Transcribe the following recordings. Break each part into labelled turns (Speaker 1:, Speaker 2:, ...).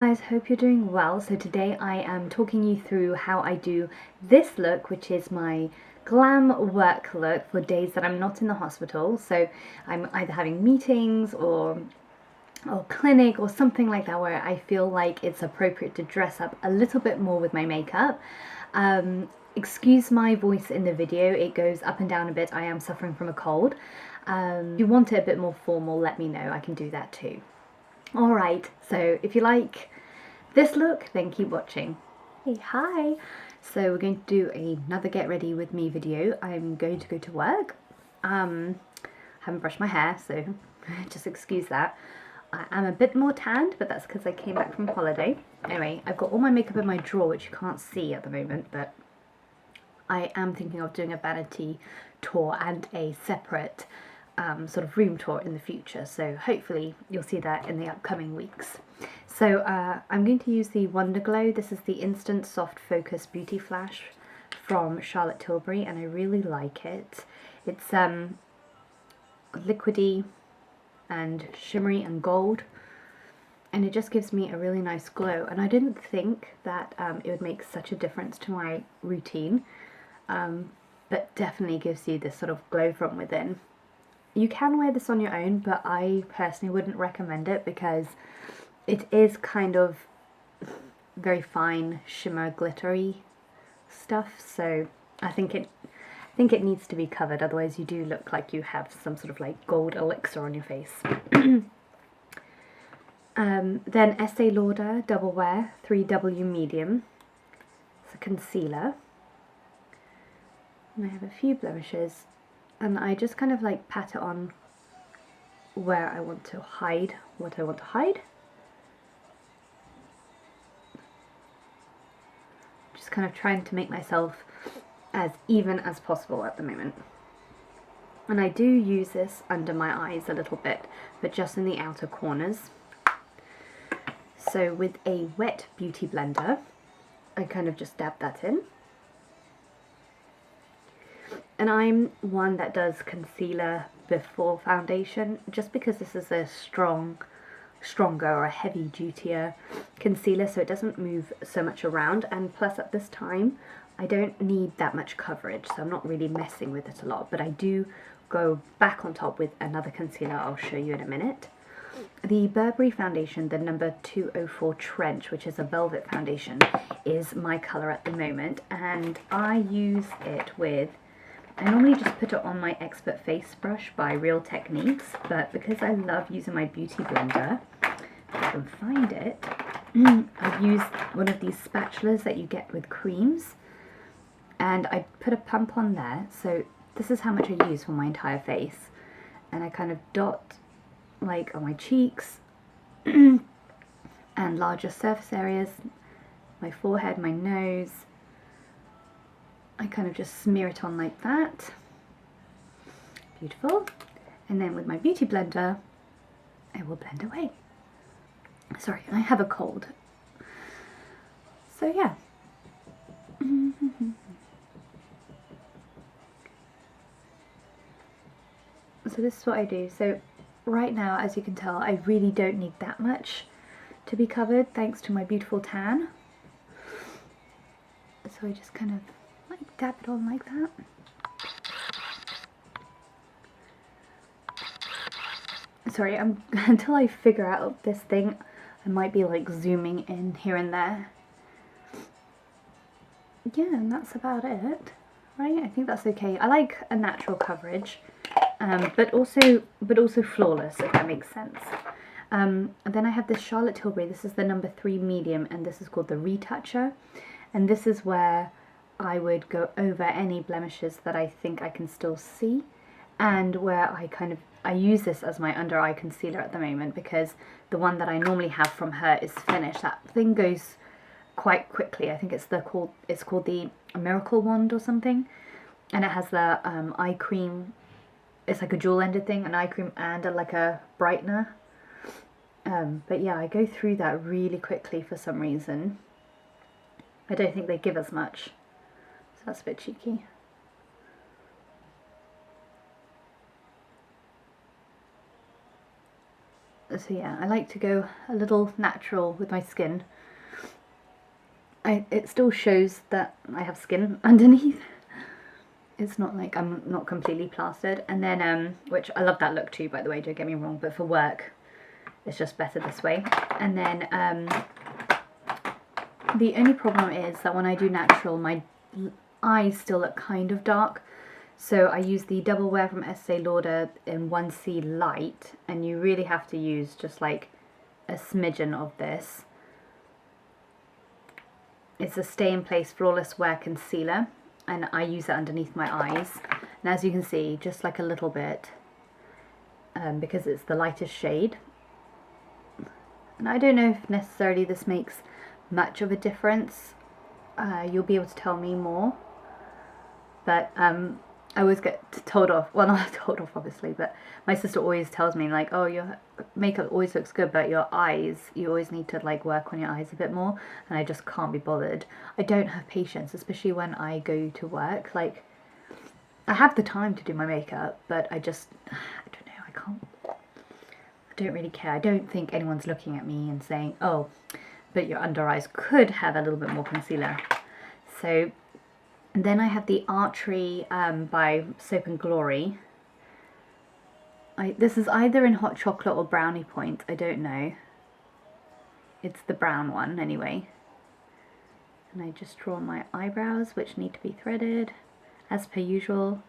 Speaker 1: Guys, hope you're doing well. So today I am talking you through how I do this look, which is my glam work look for days that I'm not in the hospital. So I'm either having meetings or clinic or something like that where I feel like it's appropriate to dress up a little bit more with my makeup. Excuse my voice in the video, it goes up and down a bit. I am suffering from a cold. If you want it a bit more formal, let me know, I can do that too. Alright, so if you like this look, then keep watching. Hey, hi! So we're going to do another get ready with me video. I'm going to go to work. Haven't brushed my hair, so just excuse that. I am a bit more tanned, but that's because I came back from holiday. Anyway, I've got all my makeup in my drawer, which you can't see at the moment, but I am thinking of doing a vanity tour and a separate sort of room tour in the future, so hopefully you'll see that in the upcoming weeks. So I'm going to use the Wonder Glow. This is the Instant Soft Focus Beauty Flash from Charlotte Tilbury, and I really like it. It's liquidy and shimmery and gold, and it just gives me a really nice glow, and I didn't think that it would make such a difference to my routine, but definitely gives you this sort of glow from within. You can wear this on your own, but I personally wouldn't recommend it because it is kind of very fine shimmer glittery stuff, so I think it needs to be covered, otherwise you do look like you have some sort of like gold elixir on your face. Then Estee Lauder Double Wear 3W Medium. It's a concealer. And I have a few blemishes, and I just kind of like pat it on where I want to hide what I want to hide. Just kind of trying to make myself as even as possible at the moment. And I do use this under my eyes a little bit, but just in the outer corners. So with a wet beauty blender, I kind of just dab that in. And I'm one that does concealer before foundation, just because this is a stronger or a heavy dutier concealer, so it doesn't move so much around, and plus at this time I don't need that much coverage, so I'm not really messing with it a lot, but I do go back on top with another concealer I'll show you in a minute. The Burberry foundation, the number 204 Trench, which is a velvet foundation, is my colour at the moment, and I use it with, I normally just put it on my Expert Face Brush by Real Techniques, but because I love using my beauty blender, if I can find it, I've used one of these spatulas that you get with creams, and I put a pump on there, so this is how much I use for my entire face, and I kind of dot like on my cheeks and larger surface areas, my forehead, my nose. I kind of just smear it on like that. Beautiful. And then with my beauty blender, I will blend away. Sorry, I have a cold. So yeah. So this is what I do. So right now, as you can tell, I really don't need that much to be covered, thanks to my beautiful tan. So I just kind of like dab it on like that. Sorry, until I figure out this thing, I might be like zooming in here and there. Yeah, and that's about it, right? I think that's okay. I like a natural coverage, but also flawless, if that makes sense. And then I have this Charlotte Tilbury. This is the number 3 medium, and this is called the Retoucher. And this is where I would go over any blemishes that I think I can still see, and where I use this as my under eye concealer at the moment, because the one that I normally have from her is finished. That thing goes quite quickly. I think it's called the Miracle Wand or something, and it has the eye cream. It's like a dual-ended thing, an eye cream and like a brightener. But yeah, I go through that really quickly for some reason. I don't think they give us much, so that's a bit cheeky. So yeah, I like to go a little natural with my skin. It still shows that I have skin underneath. It's not like I'm not completely plastered. And then, which I love that look too, by the way, don't get me wrong, but for work, it's just better this way. And then, the only problem is that when I do natural, my eyes still look kind of dark. So I use the Double Wear from Estee Lauder in 1C Light, and you really have to use just like a smidgen of this. It's a Stay in Place Flawless Wear Concealer, and I use it underneath my eyes. And as you can see, just like a little bit, because it's the lightest shade. And I don't know if necessarily this makes much of a difference. You'll be able to tell me more. But I always get told off, well, not told off obviously, but my sister always tells me like, oh, your makeup always looks good, but your eyes, you always need to like work on your eyes a bit more, and I just can't be bothered. I don't have patience, especially when I go to work. Like, I have the time to do my makeup, but I don't know, I don't really care. I don't think anyone's looking at me and saying, oh, but your under eyes could have a little bit more concealer. So then I have the Archery by Soap and Glory. This is either in Hot Chocolate or Brownie Point, I don't know. It's the brown one anyway. And I just draw my eyebrows, which need to be threaded, as per usual.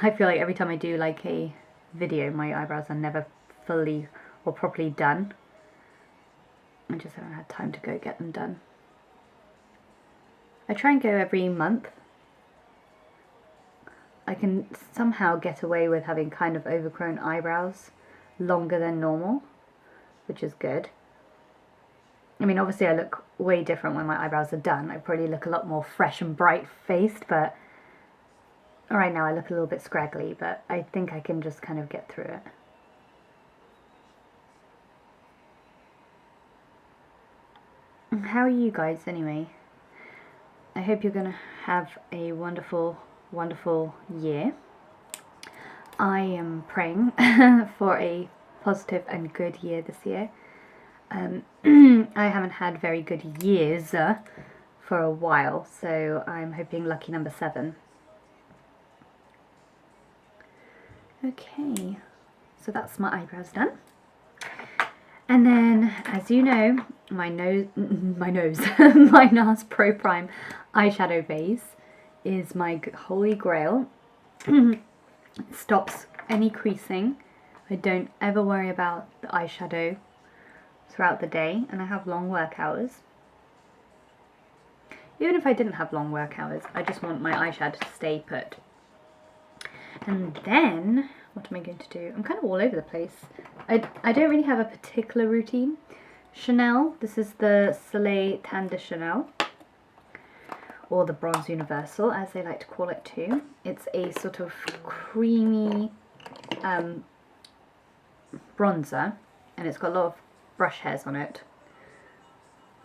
Speaker 1: I feel like every time I do like a video, my eyebrows are never fully or properly done. I just haven't had time to go get them done. I try and go every month. I can somehow get away with having kind of overgrown eyebrows longer than normal, which is good. I mean, obviously I look way different when my eyebrows are done. I probably look a lot more fresh and bright-faced, but right now I look a little bit scraggly, but I think I can just kind of get through it. How are you guys anyway? I hope you're going to have a wonderful, wonderful year. I am praying for a positive and good year this year. I haven't had very good years for a while, so I'm hoping lucky number 7. Okay, so that's my eyebrows done. And then, as you know, my NARS Pro Prime eyeshadow base is my holy grail. It stops any creasing. I don't ever worry about the eyeshadow throughout the day, and I have long work hours. Even if I didn't have long work hours, I just want my eyeshadow to stay put. And then, what am I going to do? I'm kind of all over the place. I don't really have a particular routine. Chanel, this is the Soleil Tan de Chanel, or the Bronze Universal, as they like to call it too. It's a sort of creamy bronzer, and it's got a lot of brush hairs on it.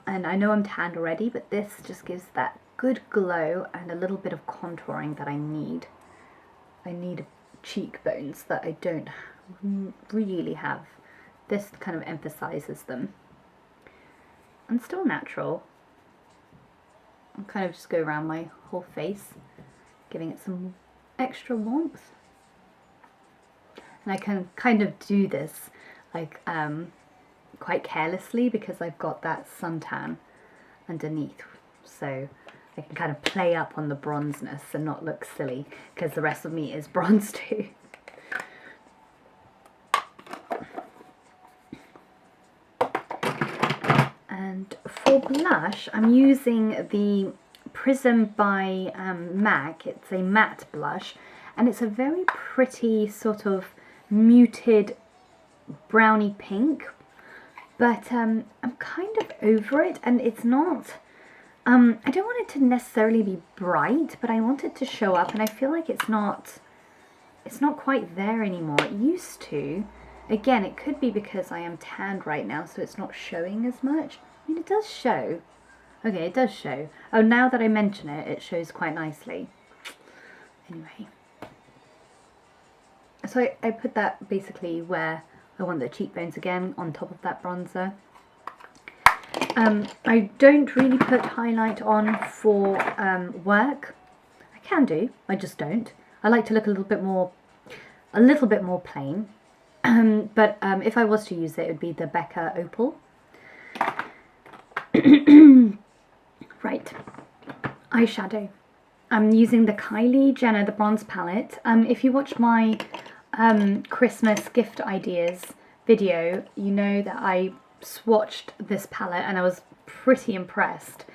Speaker 1: And I know I'm tanned already, but this just gives that good glow and a little bit of contouring that I need. I need cheekbones that I don't really have. This kind of emphasizes them. And still natural. I'll kind of just go around my whole face, giving it some extra warmth. And I can kind of do this like quite carelessly because I've got that suntan underneath, so I can kind of play up on the bronzeness and not look silly because the rest of me is bronzed too. And for blush, I'm using the Prism by MAC. It's a matte blush, and it's a very pretty sort of muted brownie pink, but I'm kind of over it, and it's not, I don't want it to necessarily be bright, but I want it to show up, and I feel like it's not quite there anymore. It used to. Again, it could be because I am tanned right now, so it's not showing as much. I mean, it does show. Okay, it does show. Oh, now that I mention it, it shows quite nicely. Anyway. So I put that basically where I want the cheekbones again on top of that bronzer. I don't really put highlight on for work. I can do, I just don't. I like to look a little bit more plain. But if I was to use it, it would be the Becca Opal. Right, eyeshadow. I'm using the Kylie Jenner, the bronze palette. If you watch my Christmas gift ideas video, you know that I swatched this palette and I was pretty impressed.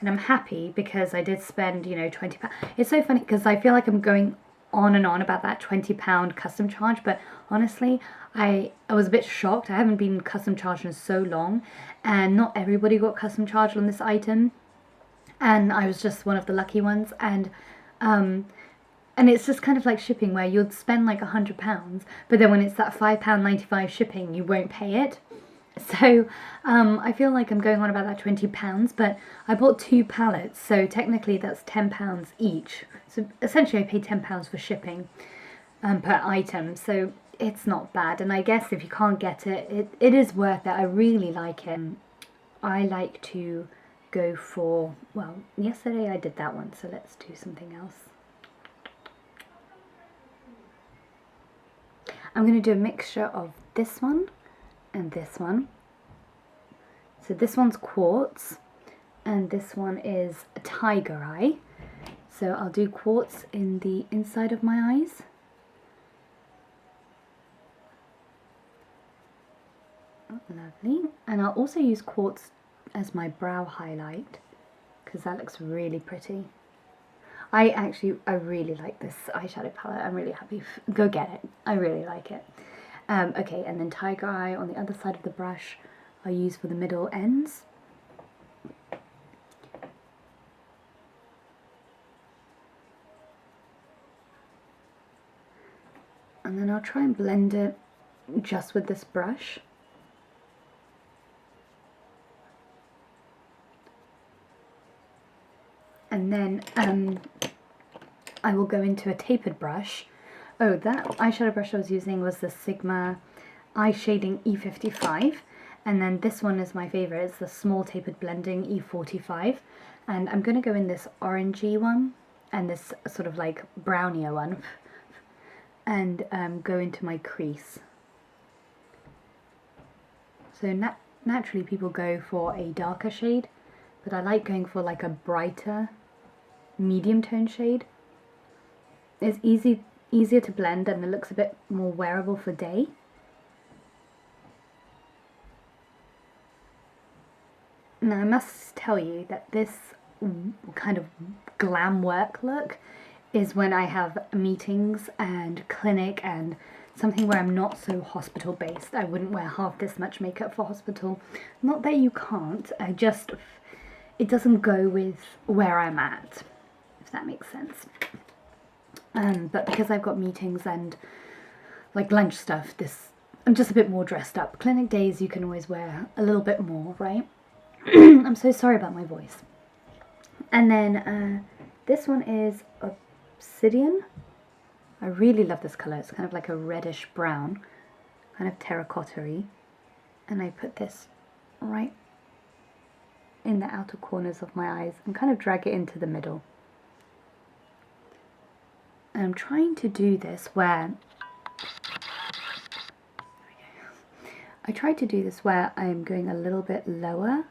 Speaker 1: And I'm happy because I did spend, you know, £20. It's so funny because I feel like I'm going on and on about that £20 custom charge, but honestly, I was a bit shocked. I haven't been custom charged in so long, and not everybody got custom charged on this item, and I was just one of the lucky ones. And it's just kind of like shipping, where you'll spend like £100, but then when it's that £5.95 shipping, you won't pay it. So I feel like I'm going on about that £20, but I bought 2 palettes, so technically that's £10 each. So essentially I paid £10 for shipping per item, so it's not bad. And I guess if you can't get it, it is worth it. I really like it. I like to go for, well, yesterday I did that one, so let's do something else. I'm going to do a mixture of this one and this one. So this one's quartz and this one is a tiger eye. So I'll do quartz in the inside of my eyes. Lovely. And I'll also use quartz as my brow highlight because that looks really pretty. I really like this eyeshadow palette. I'm really happy. Go get it. I really like it. Okay, and then tiger eye on the other side of the brush I use for the middle ends. And then I'll try and blend it just with this brush. And then I will go into a tapered brush. Oh, that eyeshadow brush I was using was the Sigma Eye Shading E55. And then this one is my favourite. It's the Small Tapered Blending E45. And I'm going to go in this orangey one and this sort of like brownier one. And go into my crease. So naturally people go for a darker shade, but I like going for like a brighter medium tone shade. It's easier to blend and it looks a bit more wearable for day. Now I must tell you that this kind of glam work look is when I have meetings and clinic and something where I'm not so hospital based. I wouldn't wear half this much makeup for hospital. Not that you can't, it doesn't go with where I'm at, if that makes sense. But because I've got meetings and like lunch stuff, I'm just a bit more dressed up. Clinic days you can always wear a little bit more, right? I'm so sorry about my voice. And then this one is Obsidian. I really love this colour. It's kind of like a reddish brown, kind of terracotta-y. And I put this right in the outer corners of my eyes and kind of drag it into the middle. And I'm trying to do this where I'm going a little bit lower,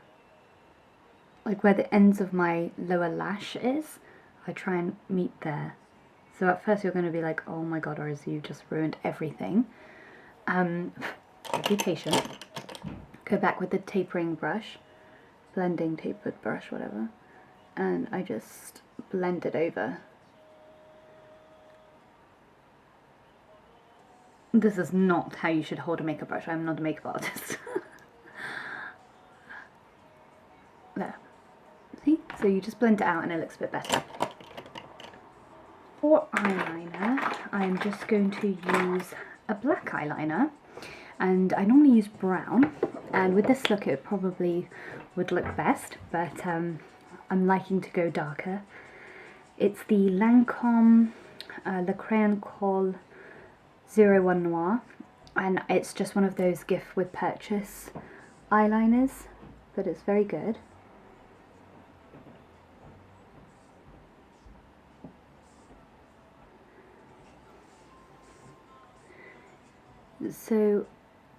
Speaker 1: like where the ends of my lower lash is. I try and meet there. So at first you're going to be like, oh my god, Oz, you just ruined everything. Be patient. Go back with the tapering brush, blending tapered brush, whatever, and I just blend it over. This is not how you should hold a makeup brush. I'm not a makeup artist. There. See? So you just blend it out and it looks a bit better. For eyeliner, I'm just going to use a black eyeliner. And I normally use brown. And with this look it probably would look best. But I'm liking to go darker. It's the Lancome Le Crayon Col 01 Noir. and it's just one of those gift with purchase eyeliners, but it's very good. So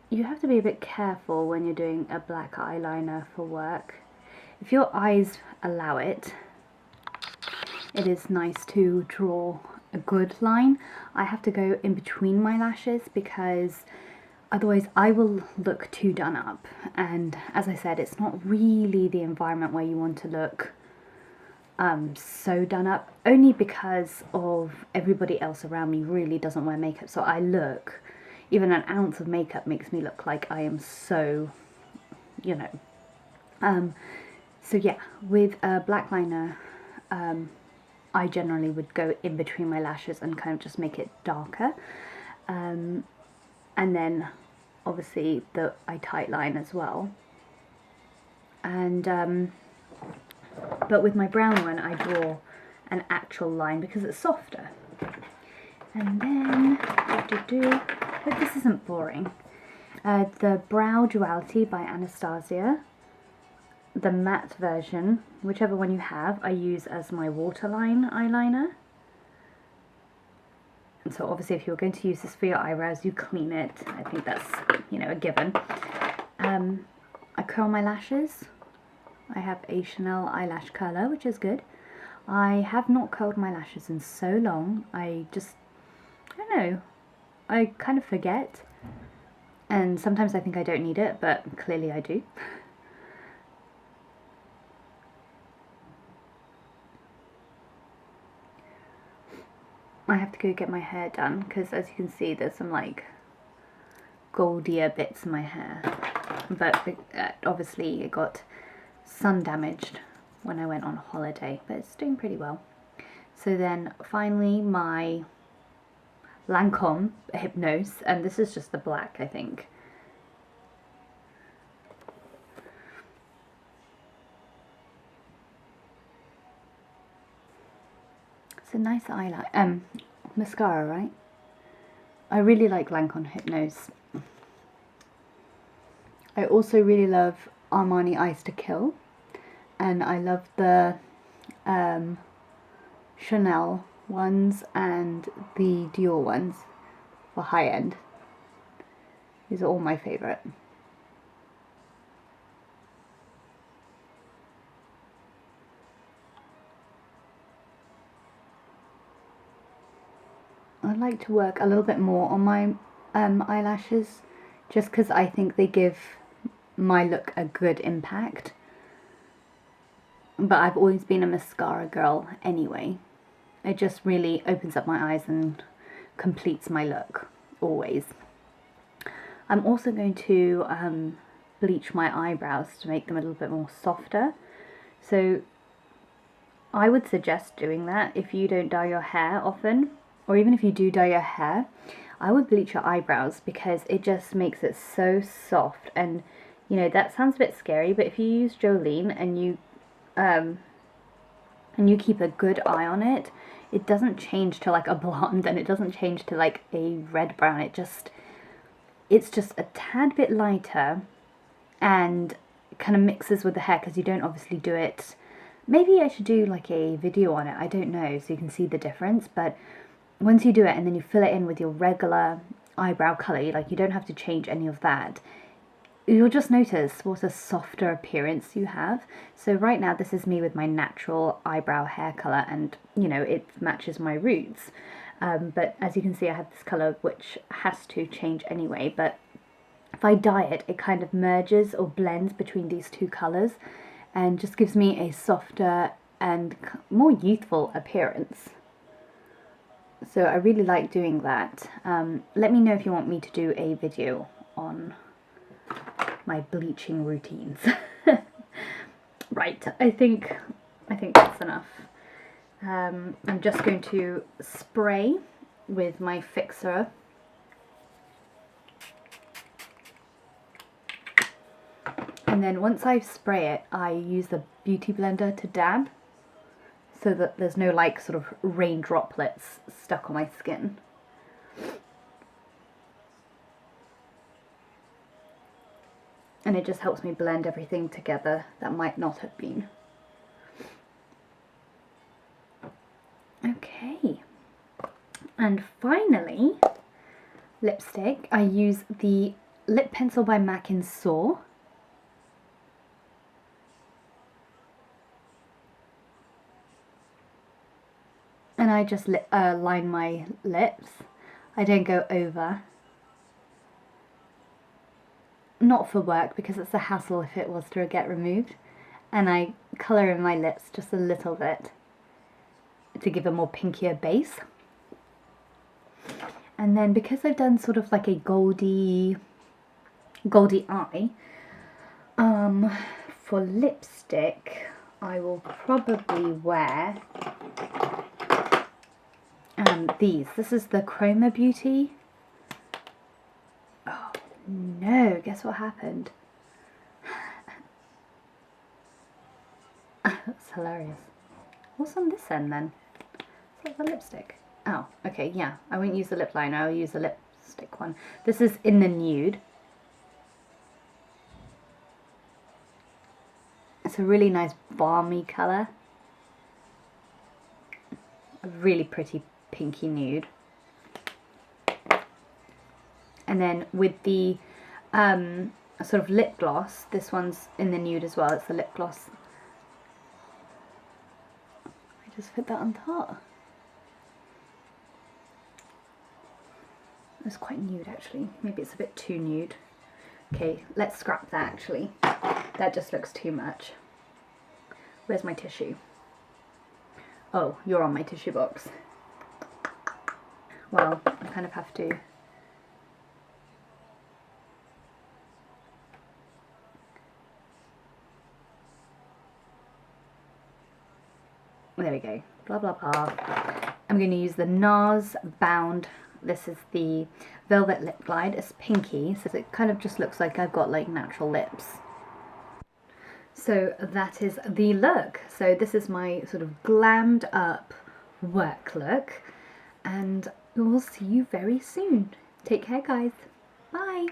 Speaker 1: you have to be a bit careful when you're doing a black eyeliner for work. If your eyes allow it, it is nice to draw a good line. I have to go in between my lashes because otherwise I will look too done up, and as I said, it's not really the environment where you want to look so done up, only because of everybody else around me really doesn't wear makeup, so I look, even an ounce of makeup makes me look like I am so, you know. So yeah, with a black liner, I generally would go in between my lashes and kind of just make it darker. And then obviously I tight line as well. And but with my brown one, I draw an actual line because it's softer. And then, hope this isn't boring. The Brow Duality by Anastasia. The matte version, whichever one you have, I use as my waterline eyeliner. And so obviously if you're going to use this for your eyebrows, you clean it. I think that's, you know, a given. I curl my lashes. I have a Chanel eyelash curler, which is good. I have not curled my lashes in so long. I don't know, I kind of forget. And sometimes I think I don't need it, but clearly I do. I have to go get my hair done because, as you can see, there's some like goldier bits in my hair, but obviously it got sun damaged when I went on holiday, but it's doing pretty well. So then finally my Lancome Hypnose, and this is just the black, I think. It's a nice eyeliner, mascara, right? I really like Lancome Hypnose. I also really love Armani Eyes to Kill, and I love the Chanel ones and the Dior ones for high end. These are all my favourite. I like to work a little bit more on my eyelashes, just because I think they give my look a good impact. But I've always been a mascara girl anyway. It just really opens up my eyes and completes my look, always. I'm also going to bleach my eyebrows to make them a little bit more softer. So I would suggest doing that if you don't dye your hair often, or even if you do dye your hair, I would bleach your eyebrows because it just makes it so soft. And you know, that sounds a bit scary, but if you use Jolene and you keep a good eye on it, it doesn't change to like a blonde, and it doesn't change to like a red brown. It's just a tad bit lighter and kind of mixes with the hair, because you don't obviously do it. Maybe I should do like a video on it, I don't know, so you can see the difference. But once you do it and then you fill it in with your regular eyebrow colour, like you don't have to change any of that, you'll just notice what a softer appearance you have. So right now this is me with my natural eyebrow hair colour, and you know, it matches my roots. But as you can see, I have this colour which has to change anyway, but if I dye it, it kind of merges or blends between these two colours and just gives me a softer and more youthful appearance. So I really like doing that. Let me know if you want me to do a video on my bleaching routines. Right, I think that's enough. I'm just going to spray with my fixer. And then once I spray it, I use the beauty blender to dab, so that there's no like sort of rain droplets stuck on my skin. and it just helps me blend everything together that might not have been. Okay, and finally, lipstick. I use the lip pencil by MAC in Soar. And I just line my lips. I don't go over. Not for work, because it's a hassle if it was to get removed. And I colour in my lips just a little bit to give a more pinkier base. And then because I've done sort of like a goldy eye, for lipstick I will probably wear these. This is the Chroma Beauty. Oh no, guess what happened? That's hilarious. What's on this end then? Is that the lipstick? Oh, okay, yeah. I won't use the lip liner, I'll use the lipstick one. This is in the nude. It's a really nice balmy colour. A really pretty pinky nude. And then with the sort of lip gloss, this one's in the nude as well, it's the lip gloss. I just put that on top. It's quite nude actually, maybe it's a bit too nude. Okay, let's scrap that actually. That just looks too much. Where's my tissue? Oh, you're on my tissue box. Well, I kind of have to. There we go. Blah, blah, blah. I'm going to use the NARS Bound. This is the Velvet Lip Glide. It's pinky, so it kind of just looks like I've got like natural lips. So that is the look. So this is my sort of glammed up work look, and we'll see you very soon. Take care, guys. Bye.